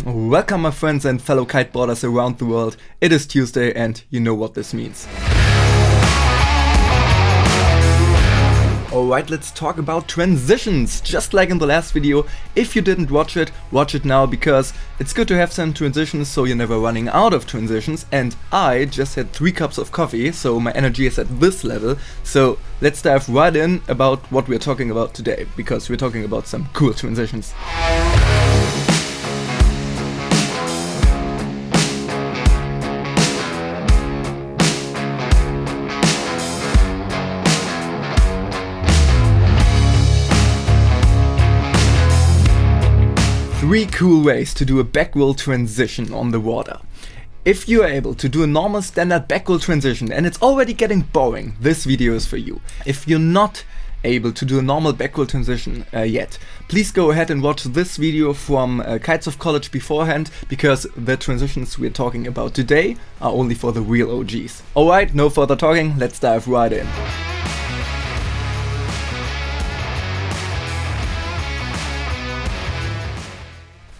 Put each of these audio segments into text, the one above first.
Welcome my friends and fellow kiteboarders around the world. It is Tuesday and you know what this means. Alright, let's talk about transitions. Just like in the last video, if you didn't watch it now, because it's good to have some transitions so you're never running out of transitions. And I just had 3 cups of coffee, so my energy is at this level. So let's dive right in about what we're talking about today, because we're talking about some cool transitions. Three cool ways to do a backroll transition on the water. If you are able to do a normal standard backroll transition and it's already getting boring, this video is for you. If you're not able to do a normal backroll transition yet, please go ahead and watch this video from Kitesurf College beforehand, because the transitions we're talking about today are only for the real OGs. Alright, no further talking, let's dive right in.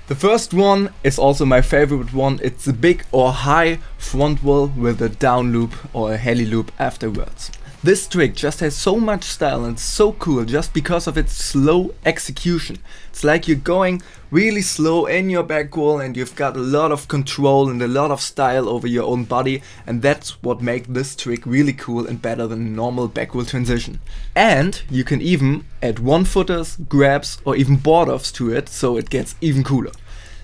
The first one is also my favorite one. It's a big or high front wall with a down loop or a heli loop afterwards. This trick just has so much style and it's so cool just because of its slow execution. It's like you're going really slow in your backroll and you've got a lot of control and a lot of style over your own body, and that's what makes this trick really cool and better than a normal backroll transition. And you can even add one-footers, grabs or even board-offs to it, so it gets even cooler.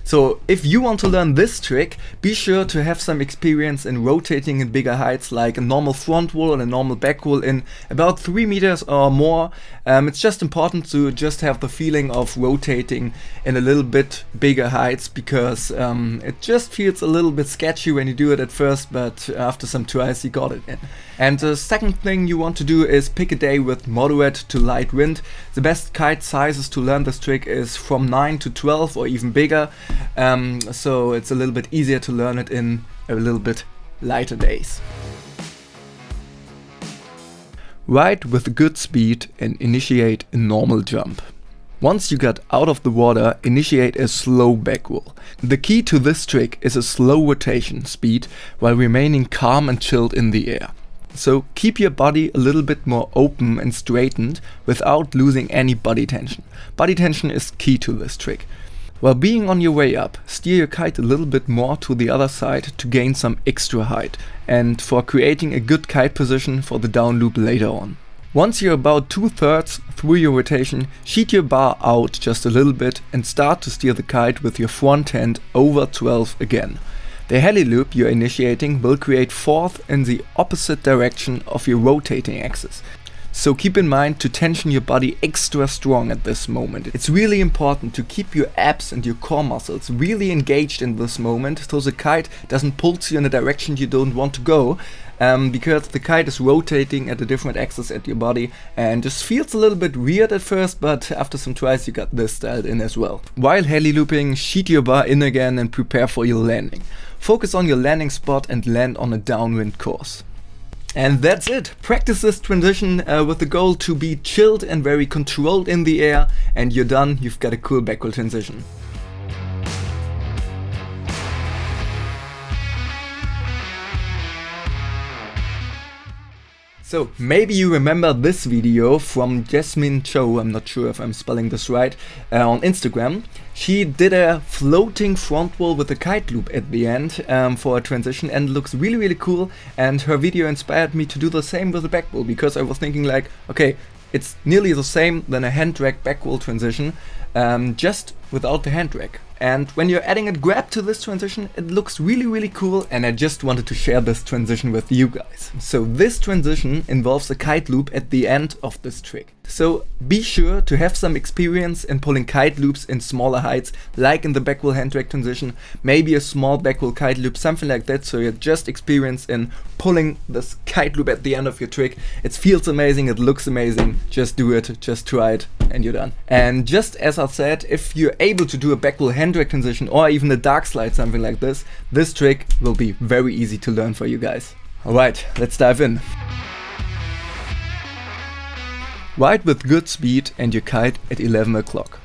So if you want to learn this trick, be sure to have some experience in rotating in bigger heights, like a normal front roll and a normal back roll in about 3 meters or more. It's just important to just have the feeling of rotating in a little bit bigger heights, because it just feels a little bit sketchy when you do it at first, but after some tries you got it in. And the second thing you want to do is pick a day with moderate to light wind. The best kite sizes to learn this trick is from 9 to 12 or even bigger. So it's a little bit easier to learn it in a little bit lighter days. Ride with a good speed and initiate a normal jump. Once you got out of the water, initiate a slow back roll. The key to this trick is a slow rotation speed while remaining calm and chilled in the air. So keep your body a little bit more open and straightened without losing any body tension. Body tension is key to this trick. While being on your way up, steer your kite a little bit more to the other side to gain some extra height and for creating a good kite position for the down loop later on. Once you're about 2/3 through your rotation, sheet your bar out just a little bit and start to steer the kite with your front hand over 12 again. The heli loop you're initiating will create force in the opposite direction of your rotating axis. So keep in mind to tension your body extra strong at this moment. It's really important to keep your abs and your core muscles really engaged in this moment, so the kite doesn't pull you in a direction you don't want to go, because the kite is rotating at a different axis at your body and just feels a little bit weird at first, but after some tries you got this styled in as well. While heli looping, sheet your bar in again and prepare for your landing. Focus on your landing spot and land on a downwind course. And that's it. Practice this transition with the goal to be chilled and very controlled in the air, and you're done. You've got a cool backroll transition. So maybe you remember this video from Jasmine Cho, I'm not sure if I'm spelling this right, on Instagram. She did a floating front roll with a kite loop at the end for a transition, and looks really cool, and her video inspired me to do the same with the back roll, because I was thinking like, okay, it's nearly the same than a hand drag back roll transition, just without the hand drag. And when you're adding a grab to this transition, it looks really cool, and I just wanted to share this transition with you guys. So this transition involves a kite loop at the end of this trick. So be sure to have some experience in pulling kite loops in smaller heights, like in the backroll hand drag transition, maybe a small backroll kite loop, something like that, so you're just experienced in pulling this kite loop at the end of your trick. It feels amazing, it looks amazing, just do it, just try it, and you're done. And just as I said, if you're able to do a backroll hand drag transition or even a dark slide, something like this trick will be very easy to learn for you guys. Alright, let's dive in. Ride with good speed and your kite at 11 o'clock.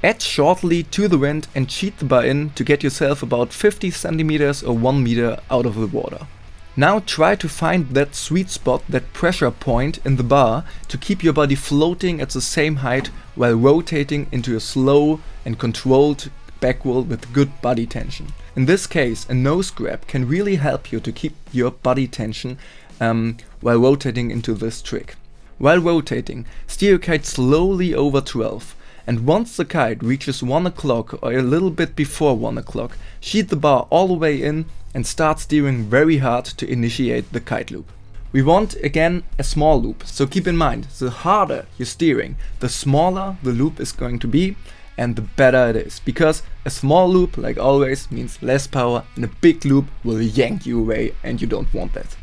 Edge shortly to the wind and cheat the bar in to get yourself about 50 centimeters or 1 meter out of the water. Now try to find that sweet spot, that pressure point in the bar to keep your body floating at the same height while rotating into a slow and controlled back roll with good body tension. In this case, a nose grab can really help you to keep your body tension while rotating into this trick. While rotating, steer your kite slowly over 12, and once the kite reaches 1 o'clock or a little bit before 1 o'clock, sheet the bar all the way in and start steering very hard to initiate the kite loop. We want again a small loop, so keep in mind, the harder you're steering, the smaller the loop is going to be and the better it is, because a small loop, like always, means less power, and a big loop will yank you away and you don't want that.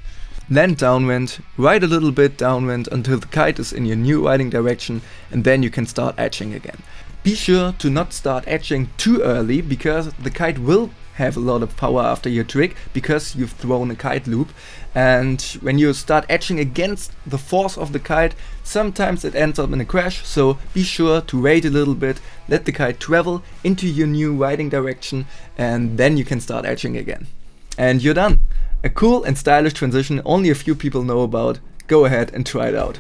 Land downwind, ride a little bit downwind until the kite is in your new riding direction, and then you can start edging again. Be sure to not start edging too early, because the kite will have a lot of power after your trick because you've thrown a kite loop, and when you start edging against the force of the kite, sometimes it ends up in a crash, so be sure to wait a little bit, let the kite travel into your new riding direction, and then you can start edging again. And you're done. A cool and stylish transition only a few people know about. Go ahead and try it out.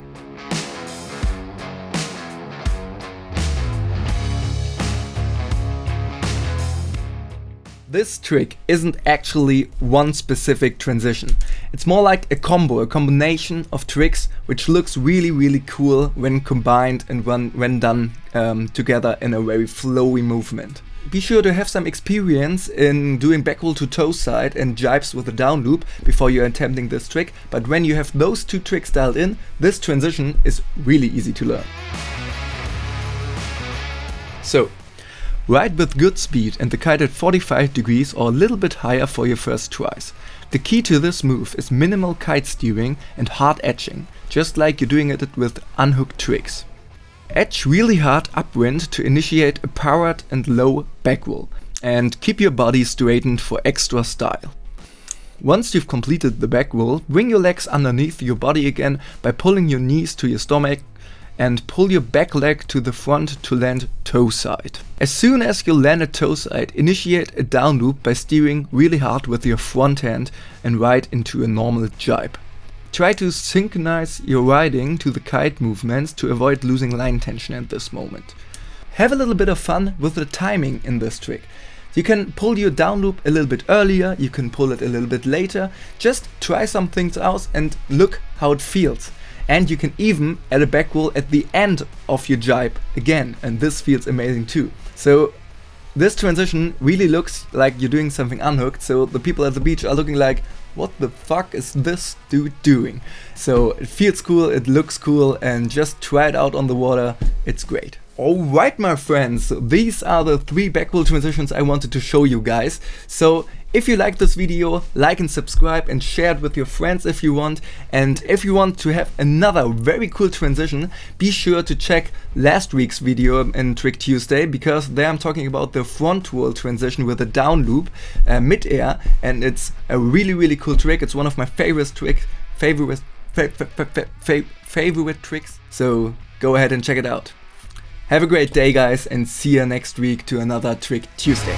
This trick isn't actually one specific transition. It's more like a combination of tricks which looks really cool when combined and when done together in a very flowy movement. Be sure to have some experience in doing back roll to toe side and jibes with a down loop before you're attempting this trick, but when you have those two tricks dialed in, this transition is really easy to learn. So, ride with good speed and the kite at 45 degrees or a little bit higher for your first tries. The key to this move is minimal kite steering and hard edging, just like you're doing it with unhooked tricks. Edge really hard upwind to initiate a powered and low back roll, and keep your body straightened for extra style. Once you've completed the back roll, bring your legs underneath your body again by pulling your knees to your stomach and pull your back leg to the front to land toe side. As soon as you land at toe side, initiate a down loop by steering really hard with your front hand and ride into a normal jibe. Try to synchronize your riding to the kite movements to avoid losing line tension at this moment. Have a little bit of fun with the timing in this trick. You can pull your down loop a little bit earlier, you can pull it a little bit later. Just try some things out and look how it feels. And you can even add a back roll at the end of your jibe again, and this feels amazing too. So this transition really looks like you're doing something unhooked, so the people at the beach are looking like, what the fuck is this dude doing? So it feels cool, it looks cool, and just try it out on the water, it's great. Alright my friends, these are the 3 back roll transitions I wanted to show you guys. So if you like this video, like and subscribe and share it with your friends if you want. And if you want to have another very cool transition, be sure to check last week's video in Trick Tuesday, because there I'm talking about the front roll transition with a down loop mid-air, and it's a really cool trick. It's one of my favorite tricks, so go ahead and check it out. Have a great day guys, and see you next week to another Trick Tuesday.